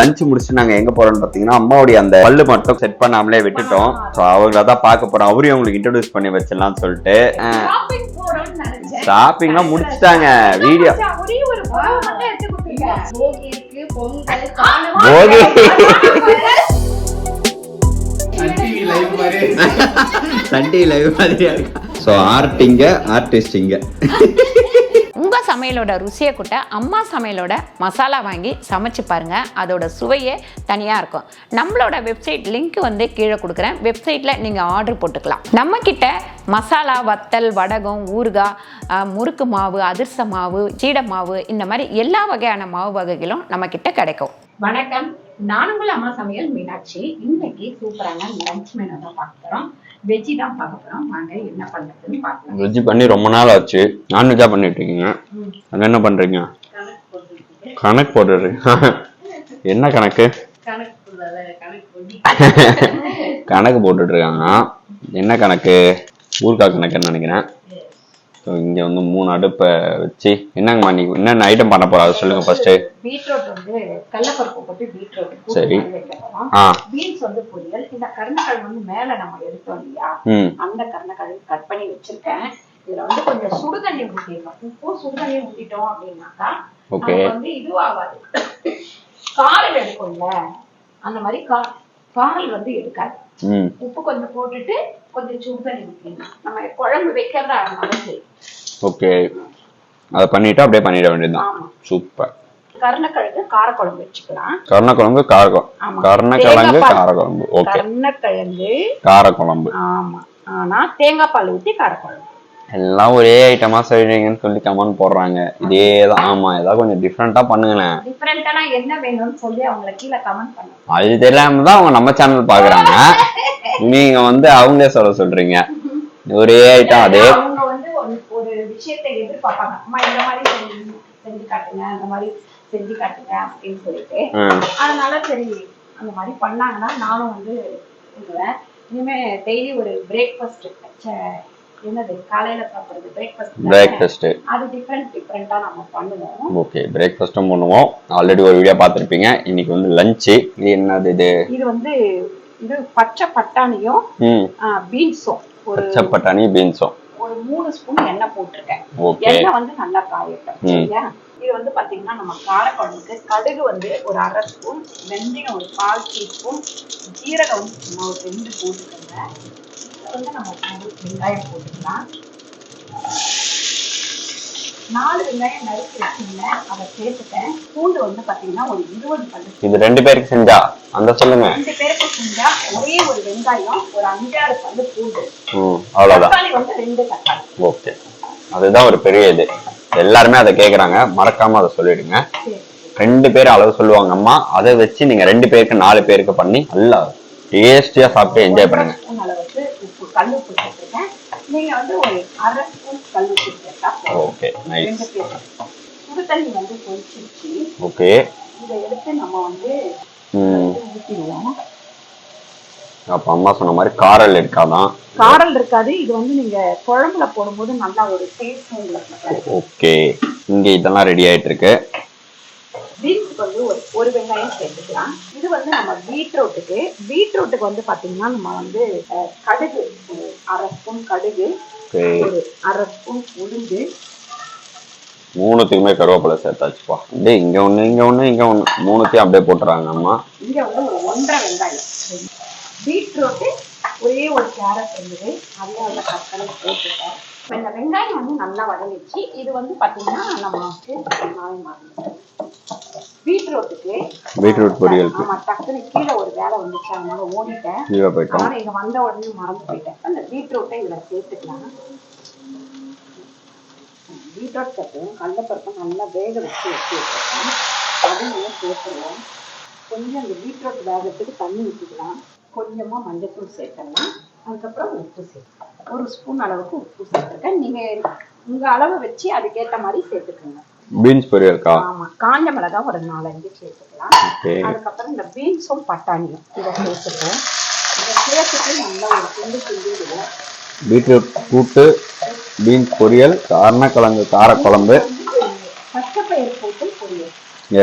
Lunch முடிச்சு நாங்க எங்க போறோம்னு பாத்தீங்கன்னா அம்மாவுடைய அந்த பல்லு மட்டும் செட் பண்ணாமலே விட்டுட்டோம். சோ அவங்கள தான் பார்க்க போறோம். அவரையும் உங்களுக்கு இன்ட்ரோடியூஸ் பண்ணி வச்சிடலாம்னு சொல்லிட்டு ஷாப்பிங்லாம் முடிச்சுட்டாங்க. வீடியோ சன் டிவி லைவ் மாதிரியா இருக்கு. ஸோ ஆர்டிஸ்டிங்க உங்க சமையலோட ருசியை கூட்ட அம்மா சமையலோட மசாலா வாங்கி சமைச்சு பாருங்க. அதோட சுவையே தனியா இருக்கும். நம்மளோட வெப்சைட் லிங்க் வந்து கீழே கொடுக்குறேன். வெப்சைட்ல நீங்க ஆர்டர் போட்டுக்கலாம். நம்ம கிட்ட மசாலா, வத்தல், வடகம், ஊறுகாய், முறுக்கு மாவு, அதிர்ச மாவு, சீடை மாவு, இந்த மாதிரி எல்லா வகையான மாவு வகைகளும் நம்ம கிட்ட கிடைக்கும். வணக்கம், நான் உங்கள் அம்மா சமையல் மீனாட்சி. இன்னைக்கு சூப்பரான லஞ்ச் மெனு தான் பார்க்க போறோம். வெஜ்ஜி தான் பார்க்க போறோம். வாங்க என்ன பண்றதுன்னு பார்க்கலாம். வெஜ்ஜி பண்ணி ரொம்ப நாள் ஆச்சு. நான்வெஜ்ஜா பண்ணிட்டு இருக்கீங்க. அது என்ன பண்றீங்க? கணக்கு போட்டுறீங்க. என்ன கணக்கு? கணக்கு போட்டுட்டு இருக்காங்க. என்ன கணக்கு? ஊர்காய் கணக்குன்னு நினைக்கிறேன். இங்க வந்து 3 அடுப்பை வச்சு என்னங்கம்மா நீ என்னென்ன ஐட்டம் பண்ண போறா அதை சொல்லுங்க. ஃபர்ஸ்ட் பீட்ரூட் வந்து கடலைப்பருப்பு போட்டு பீட்ரூட் சரி, பீன்ஸ் வந்து பொரியல். இந்த கருணக்கிழங்கு வந்து மேல நம்ம எடுத்தோம் இல்லையா, அந்த கருணக்கிழங்கு கட் பண்ணி வச்சிருக்கேன். இதுல வந்து கொஞ்சம் சுடுதண்ணி ஊற்றிடணும். உப்பு சுடுதண்ணி ஊத்திட்டோம் அப்படின்னாக்கா வந்து இதுவாகாது, காரல் எடுக்கும்ல, அந்த மாதிரி காரல் வந்து எடுக்காது. உப்பு கொஞ்சம் போட்டுட்டு கொஞ்சம் சுடுதண்ணி ஊற்றிடணும். நம்ம குழம்பு வைக்கிறதா இருந்தாலும் சரி. ஓகே, அதை பண்ணிட்டு அப்படியே பண்ணிட வேண்டியதுதான். சூப்பர். கருணக்கிழங்கு காரக்குழம்பு வச்சுக்கலாம். கருணக்கிழங்கு கருணக்கிழங்கு காரக்குழம்பு. ஓகே, கருணக்கிழங்கு காரக்குழம்பு. ஆமா, ஆனா தேங்காய் பால் ஊத்தி காரக்குழம்பு. எல்லாம் ஒரே ஐட்டமா செய்றீங்கன்னு சொல்லி கமெண்ட் போடுறாங்க. இதேதான். ஆமா, ஏதாவது கொஞ்சம் டிஃப்ரெண்டா பண்ணுங்களேன். டிஃப்ரெண்டா என்ன வேணும்னு சொல்லி அவங்கள கீழே கமெண்ட் பண்ணுங்க. அது தெரியாம தான் அவங்க நம்ம சேனல் பாக்குறாங்க. நீங்க வந்து அவங்களே சொல்றீங்க ஒரே ஐட்டம். அதே அவங்க வந்து ஒரு விஷயத்தை எதிர்பார்ப்பாங்க. அம்மா இந்த மாதிரி செஞ்சு காட்டுங்க, அந்த மாதிரி செஞ்சு காட்டுங்க அப்படின்னு சொல்லிட்டு. அதனால சரி அந்த மாதிரி பண்ணாங்கன்னா நானும் வந்து இனிமே டெய்லி ஒரு பிரேக்ஃபாஸ்ட், என்னது காலையில சாப்பிடுறது பிரேக்ஃபாஸ்ட், அது டிஃபரெண்டா நம்ம பண்ணுவோம். ஓகே, பிரேக்ஃபாஸ்டும் பண்ணுவோம். ஆல்ரெடி ஒரு வீடியோ பார்த்திருப்பீங்க. இன்னைக்கு வந்து லஞ்ச். இது என்னது? இது வந்து இது பச்சை பட்டாணியும் பீன்ஸும், பச்சை பட்டாணி பீன்ஸும் ஒரு 3 ஸ்பூன் எண்ணெய் போட்டிருக்கேன். எண்ணெய் வந்து நல்லா காயட்டும். சரியா? இது வந்து பாத்தீங்கன்னா நம்ம காரக்குழம்புக்கு கடுகு வந்து ஒரு 1/2 ஸ்பூன், வெந்தயம் ஒரு 1/4 டீஸ்பூன், ஜீரகம் ஒரு 2 போட்டுக்கோங்க. வந்து நம்ம வெங்காயம் போட்டுக்கலாம். 4 வெங்காயம் நறுக்கி வச்சுருந்தேன், அதை சேர்த்துட்டேன். பூண்டு வந்து பாத்தீங்கன்னா ஒரு 20 பல்லு. இது 2 பேருக்கு செஞ்சா அந்த சொல்லுங்க. 2 பேருக்கு செஞ்சா ஒரே ஒரு வெங்காயம், ஒரு 5-6 பல்லு பூண்டு, அவ்வளவுதான். தக்காளி வந்து 2 தக்காளி. ஓகே, அதுதான் ஒரு பெரிய இது. எல்லாருமே அதை கேக்குறாங்க, மறக்காம அதை சொல்லிடுங்க. 2 பேர் அளவு சொல்லுவாங்க அம்மா. அதை வச்சு நீங்க 2 பேருக்கு 4 பேருக்கு பண்ணி நல்லா டேஸ்டியா சாப்பிட்டு என்ஜாய் பண்ணுங்க. அளவுக்கு உப்பு, கல் உப்பு சேர்த்துருக்கேன். நீங்க வந்து ஒரு 1/2 ஸ்பூன் கல் உப்பு சேர்த்தா போதும். Okay, nice. சுடு தண்ணி வந்து கொதிச்சிருச்சு. ஓகே, இதை எடுத்து நம்ம வந்து ஊத்திடுவோம். அப்ப அம்மா சொன்ன மாதிரி காரல் இருக்காதான்? காரல் இருக்காது. இது வந்து நீங்க குழம்புல போடும்போது நல்லா ஒரு டேஸ்ட் உங்களுக்கு. ஓகே, இங்க இதெல்லாம் ரெடி ஆயிட்டு இருக்கு. பீன்ஸுக்கு வந்து ஒரு வெங்காயம் சேர்த்துக்கலாம். இது வந்து நம்ம பீட்ரூட்டுக்கு வந்து பாத்தீங்கன்னா நம்ம வந்து கடுகு 1/2 ஸ்பூன் கடுகு, ஒரு 1/2 ஸ்பூன் உளுந்து, 3த்துக்குமே கருவேப்பிலை சேர்த்தாச்சுப்பா. இங்க ஒண்ணு இங்க ஒண்ணு இங்க ஒண்ணு, 3த்தையும் அப்படியே போட்டுறாங்க அம்மா. இங்க வந்து ஒரு 1.5 வெங்காயம். பீட்ரூட்டு ஒரே ஒரு கேரட் இருந்தது, அதையும் அதில் கட் பண்ணி போட்டுட்டேன். இந்த வெங்காயம் வந்து நல்லா வதங்கிச்சு. இது வந்து பாத்தீங்கன்னா நம்ம பீட்ரூட் பொரியலுக்கு ஆமா டக்குனு கீழே ஒரு வேலை வந்துச்சு, அதனால ஓடிட்டேன். ஆனா இங்க வந்த உடனே மறந்து போயிட்டேன். அந்த பீட்ரூட்டை இதுல சேர்த்துக்கலாம். பீட்ரூட் சேர்த்துவோம். கடலைப்பருப்பு நல்லா வேக வச்சு வச்சிருக்கேன், அதையும் சேர்த்துருவோம். கொஞ்சம் அந்த பீட்ரூட் வேகத்துக்கு தண்ணி ஊற்றிக்கலாம். கொஞ்சமா மஞ்சத்தூள் சேர்த்தலாம். அதுக்கப்புறம் உப்பு சேர்த்து 1 ஸ்பூன் அளவுக்கு உப்பு சேர்த்துருக்கேன். நீங்க உங்க அளவு வச்சு அதுக்கேற்ற மாதிரி சேர்த்துக்கோங்க. பீன்ஸ் பொரியலுக்கா? ஆமா, காஞ்ச மிளகாய் ஒரு 4-5 சேர்த்துக்கலாம். அதுக்கப்புறம் இந்த பீன்ஸும் பட்டாணியும் இதை சேர்த்துப்போம். இதை சேர்த்துட்டு நல்லா ஒரு கிண்டிடுவோம். பீட்ரூட் கூட்டு, பீன்ஸ் பொரியல், கருணக்கிழங்கு காரக்குழம்பு, பச்சை பயிர் போட்டு பொரியல்.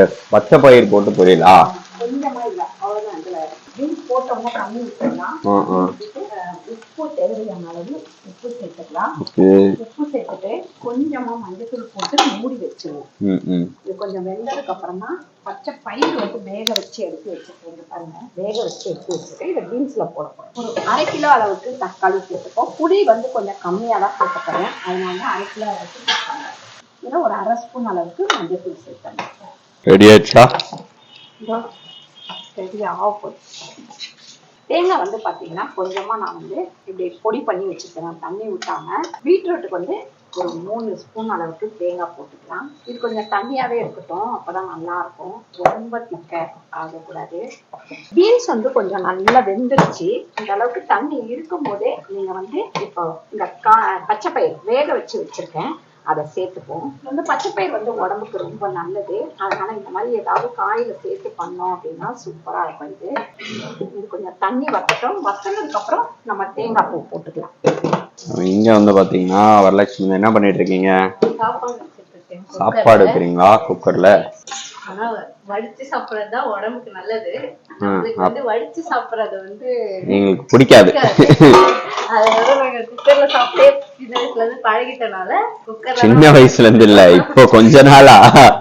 எஸ், பச்சை பயிர் போட்டு பொரியலா? கொஞ்சமா இல்ல அவ்வளவுதான். இதுல பீன்ஸ் போட்டோம்னா தண்ணி ஊற்றிடலாம். உப்பு தேவையான அளவு உப்பு சேர்த்துக்கலாம். உப்பு சேர்த்துட்டு கொஞ்சமா மஞ்சள் போட்டு மூடி வச்சிருவோம். இது கொஞ்சம் வெந்ததுக்கு அப்புறமா பச்சை பயிர் வந்து வேக வச்சு எடுத்து வச்சுருக்கேன். பாருங்க, வேக வச்சு எடுத்து வச்சுட்டு இதை பீன்ஸ்ல போட போறோம். ஒரு 1/2 கிலோ அளவுக்கு தக்காளி சேர்த்துப்போம். புளி வந்து கொஞ்சம் கம்மியா தான் சேர்க்க போறேன். அதனால 1/2 கிலோ அளவுக்கு தக்காளி, இதில் ஒரு 1/2 ஸ்பூன் அளவுக்கு மஞ்சள் தூள் சேர்த்தேன். ரெடி ஆயிடுச்சா? ரெடி ஆகும். தேங்காய் வந்து பாத்தீங்கன்னா கொஞ்சமா நான் வந்து இப்படி பொடி பண்ணி வச்சுக்கிறேன், தண்ணி ஊத்தாம. பீட்ரூட்டுக்கு வந்து ஒரு 3 ஸ்பூன் அளவுக்கு தேங்காய் போட்டுக்கலாம். இது கொஞ்சம் தண்ணியாவே இருக்கட்டும், அப்பதான் நல்லா இருக்கும். ரொம்ப திக்க ஆகக்கூடாது. பீன்ஸ் வந்து கொஞ்சம் நல்லா வெந்துருச்சு. இந்த அளவுக்கு தண்ணி இருக்கும் போதே நீங்க வந்து இப்போ இந்த பச்சை பயிர் வேக வச்சு வச்சிருக்கேன், அதை சேர்த்துப்போம். வந்து பச்சைப்பயிர் வந்து உடம்புக்கு ரொம்ப நல்லது. அதனால இந்த மாதிரி ஏதாவது காயில சேர்த்து பண்ணோம் அப்படின்னா சூப்பரா இருக்கும். இது கொஞ்சம் தண்ணி வத்தட்டும். வத்தனதுக்கு அப்புறம் நம்ம தேங்காய் பூ போட்டுக்கலாம். இங்க வந்து பாத்தீங்கன்னா வரலட்சுமி என்ன பண்ணிட்டு இருக்கீங்க? சாப்பாடு வைக்கிறீங்களா குக்கர்ல? ஆனா வடிச்சு சாப்பிடறதுதான் உடம்புக்கு நல்லது. வந்து வடிச்சு சாப்பிடறது வந்து எங்களுக்கு பிடிக்காது. அதனால நாங்க குக்கர்ல சாப்பிட்டே சின்ன வயசுல இருந்து பழகிட்டனால குக்கர்ல. சின்ன வயசுல இருந்து இல்ல, இப்போ கொஞ்ச நாளா.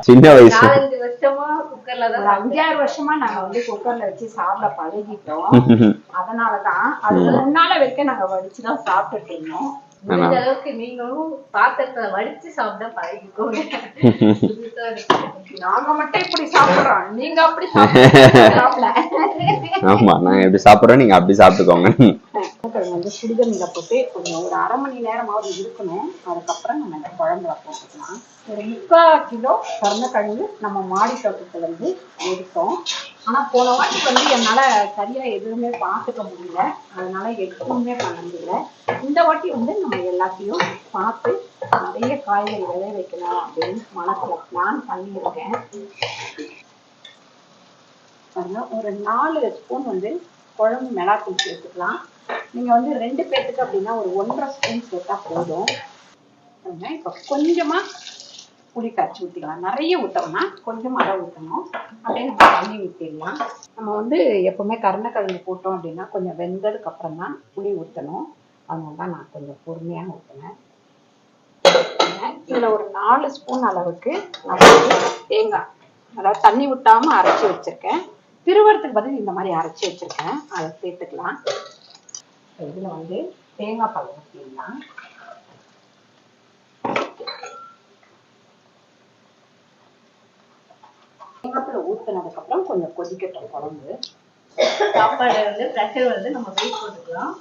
சின்ன வயசு 4-5 வருஷமா குக்கர்ல தான், 5-6 வருஷமா நாங்க வந்து குக்கர்ல வச்சு சாப்பிட பழகிட்டோம். அதனாலதான் அதுக்கு முன்னால வரைக்கும் நாங்க வடிச்சுதான் சாப்பிட்டுட்டு இருந்தோம். முடிஞ்ச அளவுக்கு நீங்களும் பாத்திரத்துல வடிச்சு சாப்பிட பழகிக்கோங்க. நாங்க மட்டும் இப்படி சாப்பிடுறோம், நீங்க அப்படி சாப்பிடல. ஆமா, நாங்க எப்படி சாப்பிடுறோம், நீங்க அப்படி சாப்பிட்டுக்கோங்க. வந்து சுடுதண்ணில போட்டு கொஞ்சம் ஒரு 1/2 மணி நேரமாவது இருக்கணும். அதுக்கப்புறம் நம்ம இந்த குழம்புல போட்டுக்கலாம். ஒரு 3/4 கிலோ கருணக்கிழங்கு நம்ம மாடி தோட்டத்துல வந்து எடுத்தோம். ஆனா போன வாட்டி வந்து என்னால சரியா எதுவுமே பார்த்துக்க முடியல, அதனால எதுவுமே பண்ண முடியல. இந்த வாட்டி வந்து நம்ம எல்லாத்தையும் பார்த்து நிறைய காய்கறி விளைய வைக்கணும் அப்படின்னு மனசுல பிளான் பண்ணியிருக்கேன். ஒரு 4 ஸ்பூன் வந்து குழம்பு மிளகாத்தூள் சேர்த்துக்கலாம். நீங்க வந்து 2 பேருக்கு அப்படின்னா ஒரு 1.5 ஸ்பூன் சேர்த்தா போதும். இப்ப கொஞ்சமா புளி கரைச்சி ஊற்றிக்கலாம். நிறைய ஊற்றோம்னா கொஞ்சம் அளவு ஊற்றணும். அப்படியே நம்ம தண்ணி ஊற்றிடலாம். நம்ம வந்து எப்பவுமே கருணக்கிழங்கு போட்டோம் அப்படின்னா கொஞ்சம் வெந்ததுக்கு அப்புறம் தான் புளி ஊற்றணும். அதனால தான் நான் கொஞ்சம் பொறுமையாக ஊற்றினேன். இதில் ஒரு 4 ஸ்பூன் அளவுக்கு நான் வந்து தேங்காய், அதாவது தண்ணி ஊற்றாம அரைச்சி வச்சிருக்கேன். திருவறதுக்கு பதில் இந்த மாதிரி அரைச்சி வச்சிருக்கேன், அதை சேர்த்துக்கலாம். இதில் வந்து தேங்காய் பால் ஊற்றிடலாம். ஊத்தினதுக்கு அப்புறம் கொஞ்சம் கொதிக்கட்டும் குழம்பு. சாப்பாடு வந்து ப்ரெஷர் வந்து நம்ம வெயிட் போட்டுக்கலாம்.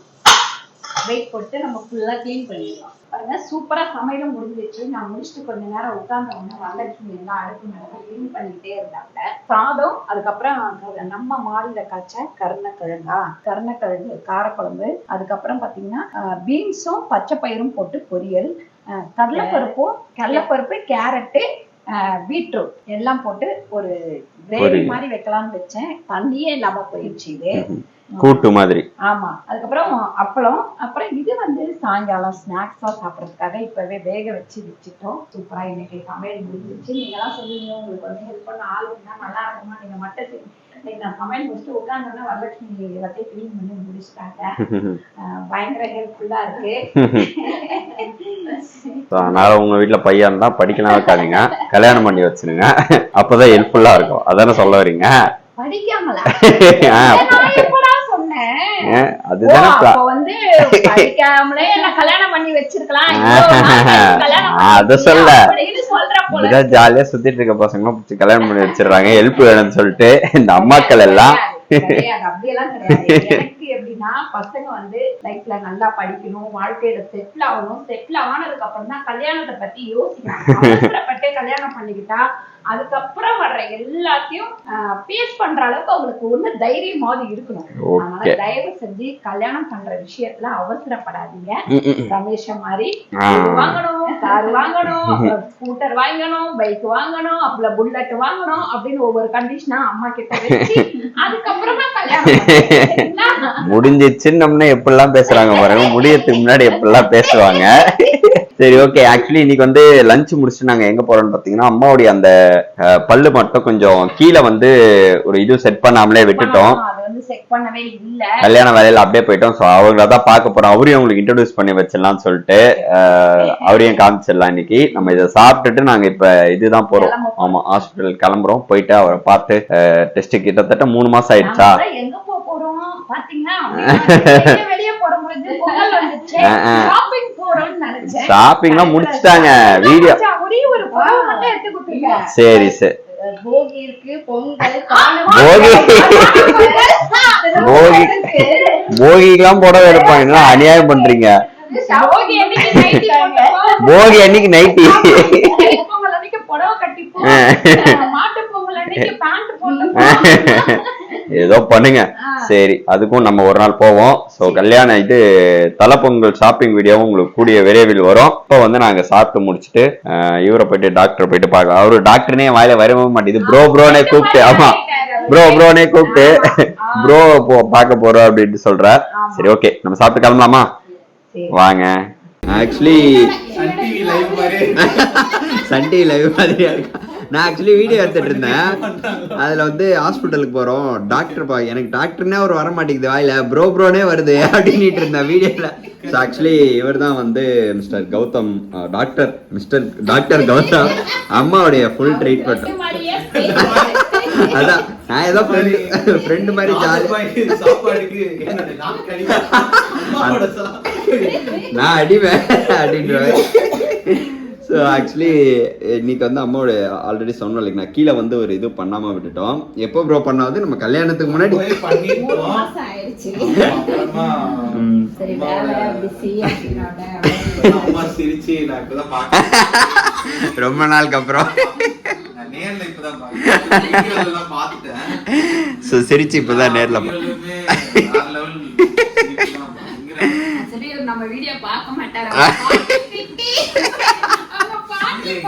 வெயிட் போட்டு நம்ம ஃபுல்லா கிளீன் பண்ணிடலாம். பாருங்க, சூப்பரா சமையலும் முடிஞ்சிச்சு. நான் முடிச்சுட்டு கொஞ்ச நேரம் உட்கார்ந்த உடனே வரலட்சுமி எல்லாம் அடுப்பு மேல கிளீன் பண்ணிட்டே இருந்தாங்க. சாதம், அதுக்கப்புறம் நம்ம மாடியில காய்ச்ச கருணக்கிழங்கு காரக்குழம்பு, அதுக்கப்புறம் பாத்தீங்கன்னா பீன்ஸும் பச்சை பயிரும் போட்டு பொரியல், கடலைப்பருப்பு, கேரட்டு, பீட்ரூட் எல்லாம் போட்டு ஒரு கிரேவி மாதிரி வைக்கலாம்னு வச்சேன். தண்ணியே இல்லாம போயிடுச்சு இது, கூட்டு மாதிரி. ஆமா. அதுக்கப்புறம் அப்பளம். அப்புறம் இது வந்து சாயங்காலம் ஸ்நாக்ஸா சாப்பிடறதுக்காக இப்பவே வேக வச்சு வச்சுட்டோம். சூப்பரா இன்னைக்கு சமையல் முடிஞ்சிச்சு. நீங்க எல்லாம் சொல்லுவீங்க உங்களுக்கு வந்து ஹெல்ப் பண்ண ஆள் இருந்தா நல்லா இருக்குமா, நீங்க மட்டும் நான் சமையல் முடிச்சுட்டு உட்கார்ந்தோன்னா வரலட்சுமி எல்லாத்தையும் கிளீன் பண்ணி முடிச்சுட்டாங்க. பயங்கர ஹெல்ப்ஃபுல்லா இருக்கு. அதனால உங்க வீட்டுல பையன் தான் படிக்கலாம் வைக்காதீங்க, கல்யாணம் பண்ணி வச்சிருங்க, அப்பதான் ஹெல்ப்ஃபுல்லா இருக்கும். அதானே சொல்ல வரீங்க? படிக்காமலா? ஜாலியா சுத்திட்டு இருக்க பசங்க கல்யாணம் பண்ணி வச்சிருக்காங்க ஹெல்ப் வேணும்னு சொல்லிட்டு இந்த அம்மாக்கள் எல்லாம். அப்படியெல்லாம் கிடையாது. எனக்கு எப்படின்னா பசங்க வந்து லைஃப்ல நல்லா படிக்கணும், வாழ்க்கையில செட்டில் ஆகணும். செட்டில் ஆனதுக்கு அப்புறம் தான் கல்யாணத்தை பத்தி யோசிக்கணும். கல்யாணம் பண்ணிக்கிட்டா அதுக்கப்புறம் வர்ற எல்லாத்தையும் ஃபேஸ் பண்ற அளவுக்கு அவங்களுக்கு ஒண்ணு தைரியமாவது இருக்கணும். அதனால தயவு செஞ்சு கல்யாணம் பண்ற விஷயத்துல அவசரப்படாதீங்க. ரமேஷ மாதிரி வாங்கணும், கார் வாங்கணும், ஸ்கூட்டர் வாங்கணும், பைக் வாங்கணும், அப்புறம் புல்லட் வாங்கணும் அப்படின்னு ஒவ்வொரு கண்டிஷனா அம்மா கிட்ட வச்சு அதுக்கப்புறமா கல்யாணம் முடிஞ்சிச்சுன்னு எப்படிலாம் பேசுறாங்க பாருங்க, முடியறதுக்கு முன்னாடி எப்படிலாம் பேசுவாங்க. சரி ஓகே. ஆக்சுவலி இன்னைக்கு வந்து லஞ்ச் முடிச்சுட்டு நாங்க எங்க போறோம்னு பாத்தீங்கன்னா அம்மாவுடைய அந்த பல்லு மட்டும் கொஞ்சம் கீழே வந்து ஒரு இது செட் பண்ணாமலே விட்டுட்டோம். கல்யாண வேலையில அப்படியே போயிட்டோம். சோ அவங்களதான் பார்க்க போறோம். அவரையும் உங்களுக்கு இன்ட்ரோடியூஸ் பண்ணி வச்சிடலாம்னு சொல்லிட்டு அவரையும் காமிச்சிடலாம். இன்னைக்கு நம்ம இதை சாப்பிட்டுட்டு நாங்க இப்ப இதுதான் போறோம். ஆமா, ஹாஸ்பிட்டல் கிளம்புறோம். போயிட்டு அவரை பார்த்து டெஸ்ட் கிட்டத்தட்ட 3 மாசம் ஆயிடுச்சா. ஷாப்பிங்லாம் முடிச்சுட்டாங்க. வீடியோ சரி சரி. போகிக்கெல்லாம் புடவை எடுப்பாங்க. அநியாயம் பண்றீங்க. போகி அன்னைக்கு நைட்டி ஏதோ பண்ணுங்க. சரி, அதுக்கும் நம்ம ஒரு நாள் போவோம். சோ கல்யாணம் இது தலைப்பொங்கல் ஷாப்பிங் வீடியோவும் உங்களுக்கு கூடிய விரைவில் வரும். இப்போ வந்து நாங்க சாப்பிட்டு முடிச்சுட்டு இவரை போயிட்டு டாக்டர் போயிட்டு பார்க்கலாம். அவரு டாக்டர்னே வாயில வரவே மாட்டேங்குது. ப்ரோனே கூப்பிட்டு, ஆமா ப்ரோனே கூப்பிட்டு ப்ரோ பார்க்க போறோம் அப்படின்னு சொல்ற. சரி ஓகே, நம்ம சாப்பிட்டு கிளம்பலாமா? வாங்க. ஆக்சுவலி சன் டிவி லைவ் மாதிரியா இருக்கா? நான் ஆக்சுவலி வீடியோ எடுத்துட்டு இருந்தேன். அதுல வந்து ஹாஸ்பிட்டலுக்கு போறோம். டாக்டர் எனக்கு டாக்டர்னே ஒரு வர மாட்டேங்குது வாயில, ப்ரோனே வருது அப்படின்னு இருந்தேன் வீடியோல. ஆக்சுவலி இவர் தான் வந்து மிஸ்டர் கௌதம், டாக்டர் கௌதம். அம்மாவுடைய ஃபுல் ட்ரீட்மெண்ட். அதான் நான் ஏதோ ஃப்ரெண்டு மாதிரி நான் அடிவேன் அப்படின்ற. ஸோ ஆக்சுவலி இன்னைக்கு வந்து அம்மாவோட ஆல்ரெடி சொன்னோம் இல்லைங்க, நான் கீழே வந்து ஒரு இது பண்ணாம விட்டுட்டோம். எப்போ ப்ரோ பண்ணாவது நம்ம கல்யாணத்துக்கு முன்னாடி ரொம்ப நாளுக்கு அப்புறம் சிரிச்சு இப்பதான் நேர்ல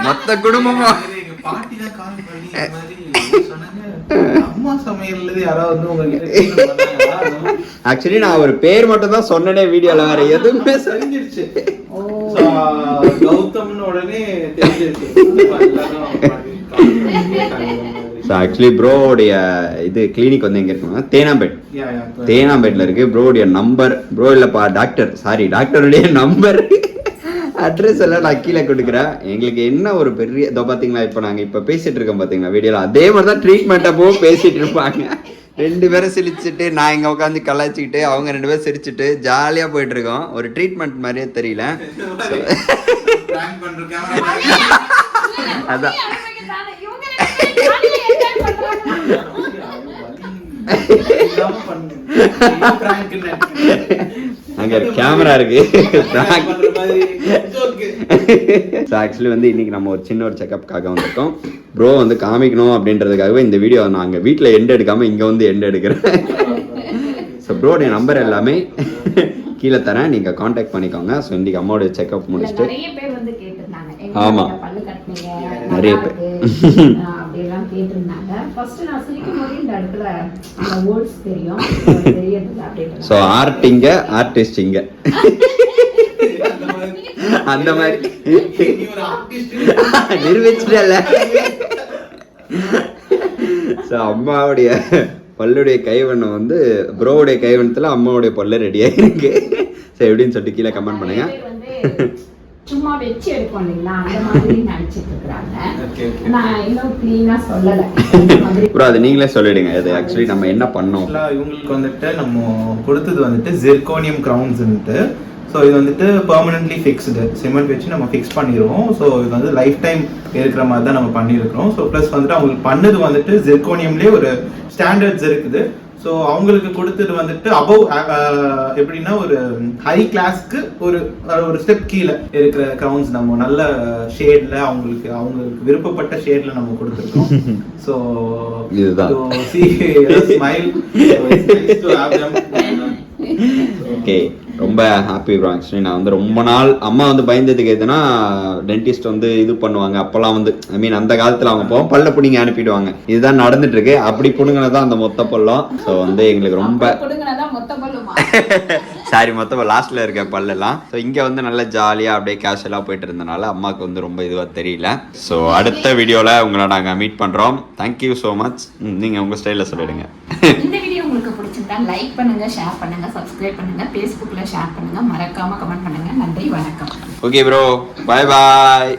மொத்த குடும்பமா ஆக்சுவலி நான் ஒரு பேர் மட்டும் தான் சொன்னனே வீடியோல, வேற எதுவுமே சொல்லிருச்சு. கௌதம்னு உடனே ஆக்சுவலி ப்ரோடைய இது கிளினிக் வந்து எங்க இருக்குன்னா தேனாம்பேட்ல இருக்கு. ப்ரோடைய நம்பர், ப்ரோ இல்லப்பா டாக்டர், சாரி டாக்டருடைய நம்பர் அட்ரஸ் எல்லாம் நான் கீழே கொடுக்குறேன். எங்களுக்கு என்ன ஒரு பெரிய இதோ பாத்தீங்களா, இப்போ நாங்க இப்ப பேசிட்டு இருக்கோம் பாத்தீங்களா வீடியோல, அதே மாதிரிதான் ட்ரீட்மெண்ட் அப்போ பேசிட்டு இருப்பாங்க. 2 பேரும் சிரிச்சுட்டு நான் இங்க உட்காந்து கலாய்ச்சிக்கிட்டு அவங்க 2 பேரும் சிரிச்சுட்டு ஜாலியா போயிட்டு இருக்கோம். ஒரு ட்ரீட்மெண்ட் மாதிரியே தெரியல. அதான் அங்க கேமரா இருக்கு. ஆக்சுவலி வந்து இன்னைக்கு நம்ம ஒரு சின்ன ஒரு செக்அப்காக வந்திருக்கோம். ப்ரோ வந்து காமிக்கணும் அப்படின்றதுக்காகவே இந்த வீடியோ நாங்க வீட்டுல எண்ட் எடுக்காம இங்க வந்து எண்ட் எடுக்கிறேன். ஸோ ப்ரோடைய நம்பர் எல்லாமே கீழே தரேன், நீங்க கான்டாக்ட் பண்ணிக்கோங்க. ஸோ இன்னைக்கு அம்மாவோட செக்அப் முடிச்சுட்டு ஆமா நிறைய பேர் ஸோ ஆர்டிங்க ஆர்டிஸ்டிங்க அந்த மாதிரி நிரூபிச்சுட்டல. ஸோ அம்மாவுடைய பல்லுடைய கைவண்ணம் வந்து ப்ரோவுடைய கைவண்ணத்துல அம்மாவுடைய பல்லு ரெடியா இருக்கு. சரி எப்படின்னு சொல்லிட்டு கீழே கமெண்ட் பண்ணுங்க. சும்மா வெச்சு எடுப்போம் இல்லைங்களா, அந்த மாதிரி நினைச்சிட்டு இருக்காங்க. நான் இன்னும் கிளீனா சொல்லல. ப்ரோ அது நீங்களே சொல்லிடுங்க. இது ஆக்சுவலி நம்ம என்ன பண்ணோம், இவங்களுக்கு வந்துட்டு நம்ம கொடுத்தது வந்துட்டு ஜிர்கோனியம் கிரவுன்ஸ்ன்ட்டு. ஸோ இது வந்துட்டு பெர்மனன்ட்லி ஃபிக்ஸ்டு சிமெண்ட் வச்சு நம்ம ஃபிக்ஸ் பண்ணிடுவோம். ஸோ இது வந்து லைஃப் டைம் இருக்கிற மாதிரி தான் நம்ம பண்ணியிருக்கிறோம். ஸோ ப்ளஸ் வந்துட்டு அவங்களுக்கு பண்ணது வந்துட்டு ஜிர்கோனியம்லேயே ஒரு ஸ்டாண்டர்ட்ஸ் இருக்குது. ஸோ அவங்களுக்கு கொடுத்தது வந்துட்டு அபவ் எப்படின்னா ஒரு ஹை கிளாஸ்க்கு ஒரு ஸ்டெப் கீழே இருக்கிற கிரவுன்ஸ் நம்ம நல்ல ஷேட்ல அவங்களுக்கு விருப்பப்பட்ட ஷேட்ல நம்ம கொடுத்துருக்கோம். ஸோ ஸ்மைல் ஓகே ரொம்ப ஹாப்பி ப்ரோ. ஆக்சுவலி நான் வந்து ரொம்ப நாள் அம்மா வந்து பயந்ததுக்கு எதுனா டென்டிஸ்ட் வந்து இது பண்ணுவாங்க அப்பெல்லாம் வந்து ஐ மீன் அந்த காலத்துல அவங்க போவோம் பல்ல புடிங்க அனுப்பிடுவாங்க. இதுதான் நடந்துட்டு இருக்கு. அப்படி புடுங்கினதான் அந்த மொத்த பல்லம். ஸோ வந்து எங்களுக்கு ரொம்ப சாரி மொத்த லாஸ்ட்ல இருக்க பல்லெல்லாம். ஸோ இங்க வந்து நல்ல ஜாலியா அப்படியே கேஷுவலா போயிட்டு இருந்தனால அம்மாவுக்கு வந்து ரொம்ப இதுவா தெரியல. ஸோ அடுத்த வீடியோல உங்களை நாங்க மீட் பண்றோம். Thank you so much. நீங்க உங்க ஸ்டைல சொல்லிடுங்க. இந்த வீடியோ உங்களுக்கு பிடிச்சிருந்தா லைக் பண்ணுங்க, ஷேர் பண்ணுங்க, சப்ஸ்கிரைப் பண்ணுங்க, Facebookல ஷேர் பண்ணுங்க, மறக்காம கமெண்ட் பண்ணுங்க. நன்றி, வணக்கம். Okay bro, bye bye.